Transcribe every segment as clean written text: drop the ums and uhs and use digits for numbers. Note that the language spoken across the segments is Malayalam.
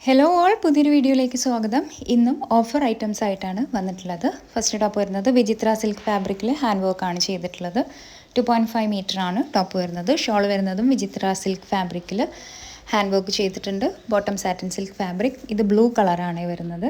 ഹലോ ഓൾ, പുതിയൊരു വീഡിയോയിലേക്ക് സ്വാഗതം. ഇന്നും ഓഫർ ഐറ്റംസ് ആയിട്ടാണ് വന്നിട്ടുള്ളത്. ഫസ്റ്റ് ടോപ്പ് വരുന്നത് വിചിത്ര സിൽക്ക് ഫാബ്രിക്കിൽ ഹാൻഡ് വർക്കാണ് ചെയ്തിട്ടുള്ളത്. 2.5 മീറ്റർ ആണ് ടോപ്പ് വരുന്നത്. ഷോൾ വരുന്നതും വിചിത്ര സിൽക്ക് ഫാബ്രിക്കിൽ ഹാൻഡ് വർക്ക് ചെയ്തിട്ടുണ്ട്. Bottom satin silk fabric. ഇത് ബ്ലൂ കളറാണ് വരുന്നത്.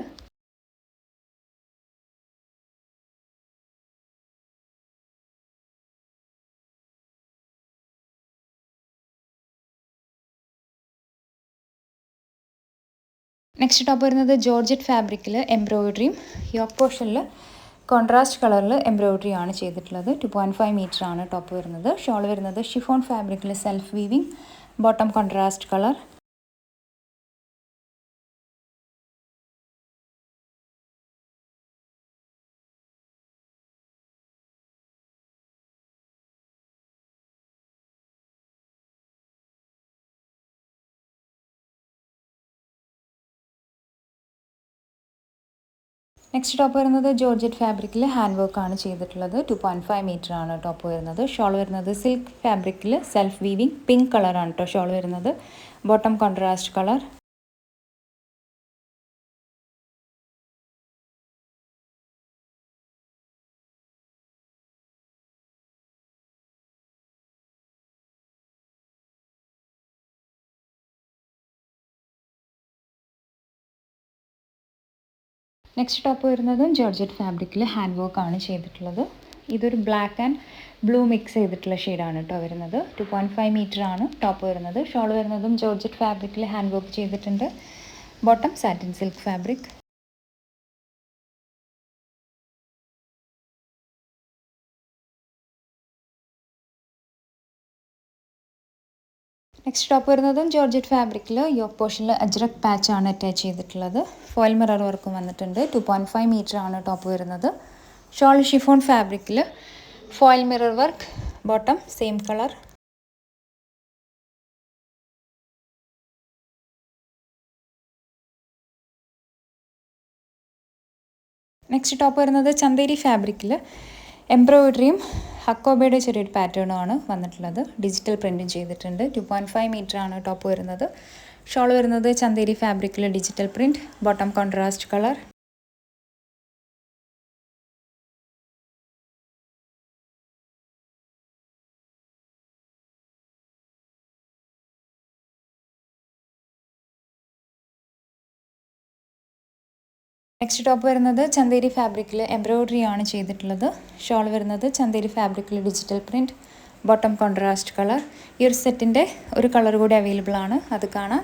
നെക്സ്റ്റ് ടോപ്പ് വരുന്നത് ജോർജറ്റ് ഫാബ്രിക്കിൽ എംബ്രോയിഡറിയും യോക്ക് പോർഷനിൽ കോൺട്രാസ്റ്റ് കളറിൽ എംബ്രോയിഡറി ആണ് ചെയ്തിട്ടുള്ളത്. 2.5 മീറ്റർ ആണ് ടോപ്പ് വരുന്നത്. ഷോൾ വരുന്നത് ഷിഫോൺ ഫാബ്രിക്കിൽ self weaving, bottom contrast colour. Next top വരുന്നത് ജോർജറ്റ് ഫാബ്രിക്കിൽ ഹാൻഡ് വർക്ക് ആണ് ചെയ്തിട്ടുള്ളത്. 2.5 മീറ്റർ ആണ് ടോപ്പ് വരുന്നത്. ഷോൾ വരുന്നത് സിൽക്ക് ഫാബ്രിക്കിൽ സെൽഫ് വീവിങ് പിങ്ക് കളറാണ് കേട്ടോ ഷോൾ വരുന്നത്. Bottom contrast colour. Next top വരുന്നതും ജോർജറ്റ് ഫാബ്രിക്കിൽ ഹാൻഡ് വർക്ക് ആണ് ചെയ്തിട്ടുള്ളത്. ഇതൊരു ബ്ലാക്ക് ആൻഡ് ബ്ലൂ മിക്സ് ചെയ്തിട്ടുള്ള ഷെയ്ഡാണ് കേട്ടോ വരുന്നത്. 2.5 മീറ്റർ ആണ് ടോപ്പ് വരുന്നത്. ഷോൾ വരുന്നതും ജോർജറ്റ് ഫാബ്രിക്കിൽ ഹാൻഡ് വർക്ക് ചെയ്തിട്ടുണ്ട്. Bottom satin silk fabric. Next top വരുന്നതും ജോർജറ്റ് ഫാബ്രിക്കിൽ യോക്ക് പോർഷനിൽ അജ്രക് പാച്ച് ആണ് അറ്റാച്ച് ചെയ്തിട്ടുള്ളത്. ഫോയിൽ മിറർ വർക്കും വന്നിട്ടുണ്ട്. 2.5 മീറ്റർ ആണ് ടോപ്പ് വരുന്നത്. ഷോൾ ഷിഫോൺ ഫാബ്രിക്കിൽ foil mirror work, bottom same colour. Next top വരുന്നത് ചന്തേരി ഫാബ്രിക്കിൽ എംബ്രോയിഡറിയും ഹക്കോബയുടെ ചെറിയൊരു പാറ്റേണും ആണ് വന്നിട്ടുള്ളത്. ഡിജിറ്റൽ പ്രിൻറ്റും ചെയ്തിട്ടുണ്ട്. 2.5 മീറ്റർ ആണ് ടോപ്പ് വരുന്നത്. ഷോൾ വരുന്നത് ചന്തേരി ഫാബ്രിക്കിൽ digital print, bottom contrast colour. Next top വരുന്നത് ചന്തേരി ഫാബ്രിക്കിൽ എംബ്രോയിഡറി ആണ് ചെയ്തിട്ടുള്ളത്. ഷോൾ വരുന്നത് ചന്തേരി ഫാബ്രിക്കിൽ digital print, bottom contrast colour. ഈ ഒരു സെറ്റിൻ്റെ ഒരു കളർ കൂടി അവൈലബിൾ ആണ്, അത് കാണാം.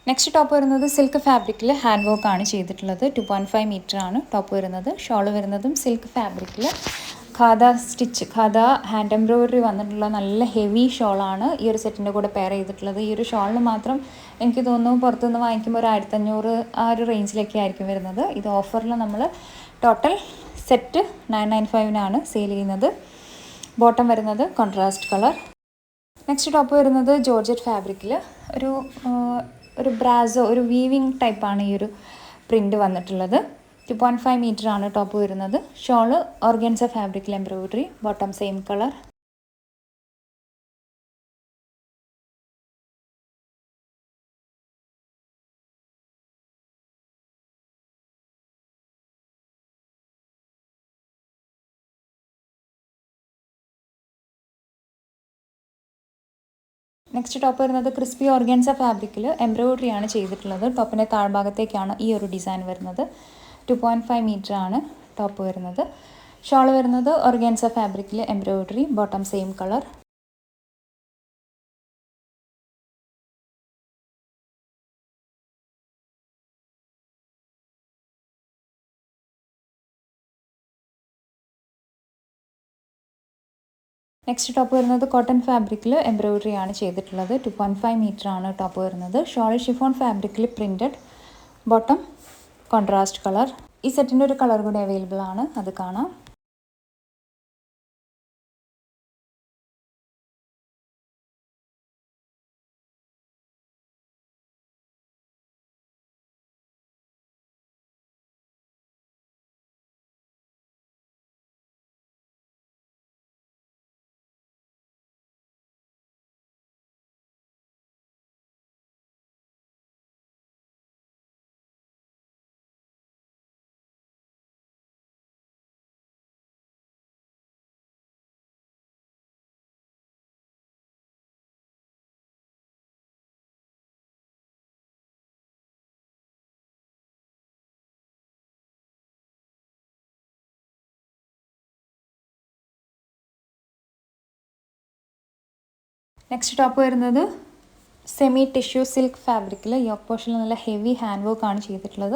നെക്സ്റ്റ് ടോപ്പ് വരുന്നത് സിൽക്ക് ഫാബ്രിക്കിൽ ഹാൻഡ് വർക്ക് ആണ് ചെയ്തിട്ടുള്ളത്. 2.5 മീറ്റർ ആണ് ടോപ്പ് വരുന്നത്. ഷോൾ വരുന്നതും സിൽക്ക് ഫാബ്രിക്കിൽ ഖാദ സ്റ്റിച്ച്, ഖാദ ഹാൻഡ് എംബ്രോയിഡറി വന്നിട്ടുള്ള നല്ല ഹെവി ഷോളാണ് ഈ ഒരു സെറ്റിൻ്റെ കൂടെ പെയർ ചെയ്തിട്ടുള്ളത്. ഈ ഒരു ഷോളിന് മാത്രം എനിക്ക് തോന്നുന്നു പുറത്തുനിന്ന് വാങ്ങിക്കുമ്പോൾ ഒരു 1500 ആ ഒരു റേഞ്ചിലൊക്കെ ആയിരിക്കും വരുന്നത്. ഇത് ഓഫറിൽ നമ്മൾ ടോട്ടൽ സെറ്റ് 995-നാണ് സെയിൽ ചെയ്യുന്നത്. ബോട്ടം വരുന്നത് കോൺട്രാസ്റ്റ് കളർ. നെക്സ്റ്റ് ടോപ്പ് വരുന്നത് ജോർജറ്റ് ഫാബ്രിക്കിൽ ഒരു ബ്രാസോ, ഒരു വീവിങ് ടൈപ്പാണ് ഈ ഒരു പ്രിൻ്റ് വന്നിട്ടുള്ളത്. 2.5 മീറ്റർ ആണ് ടോപ്പ് വരുന്നത്. ഷോള് ഓർഗൻസ ഫാബ്രിക്കിൽ embroidery, bottom same colour. Next top വരുന്നത് ക്രിസ്പി ഓർഗൻസ ഫാബ്രിക്കിൽ എംബ്രോയിഡറി ആണ് ചെയ്തിട്ടുള്ളത്. ടോപ്പിൻ്റെ താഴ്ഭാഗത്തേക്കാണ് ഈ ഒരു ഡിസൈൻ വരുന്നത്. 2.5 മീറ്റർ ആണ് ടോപ്പ് വരുന്നത്. ഷോൾ വരുന്നത് ഓർഗൻസ ഫാബ്രിക്കിൽ embroidery, bottom same colour. Next top വരുന്നത് കോട്ടൺ ഫാബ്രിക്കിൽ എംബ്രോയിഡറി ആണ് ചെയ്തിട്ടുള്ളത്. 2.5 മീറ്റർ ആണ് ടോപ്പ് വരുന്നത്. ഷോൾ ഷിഫോൺ ഫാബ്രിക്കിൽ പ്രിൻറ്റഡ്, ബോട്ടം കോൺട്രാസ്റ്റ് കളർ. ഈ സെറ്റിൻ്റെ ഒരു കളർ കൂടി അവൈലബിൾ ആണ്, അത് കാണാം. നെക്സ്റ്റ് ടോപ്പ് വരുന്നത് സെമി ടിഷ്യൂ സിൽക്ക് ഫാബ്രിക്കിൽ യോക്ക് പോർഷനിൽ നല്ല ഹെവി ഹാൻഡ് വർക്ക് ആണ് ചെയ്തിട്ടുള്ളത്.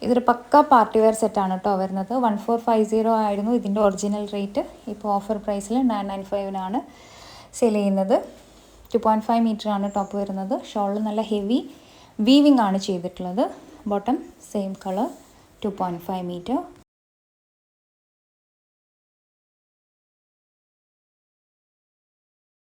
ഇതൊരു പക്ക പാർട്ടി വെയർ സെറ്റാണ് കേട്ടോ വരുന്നത്. 1450 ആയിരുന്നു ഇതിൻ്റെ ഒറിജിനൽ റേറ്റ്. ഇപ്പോൾ ഓഫർ പ്രൈസിൽ 995 സെയിൽ ചെയ്യുന്നത്. 2.5 മീറ്റർ ആണ് ടോപ്പ് വരുന്നത്. ഷോളിൽ നല്ല ഹെവി വീവിങ് ആണ് ചെയ്തിട്ടുള്ളത്. Bottom same colour, 2.5 metre.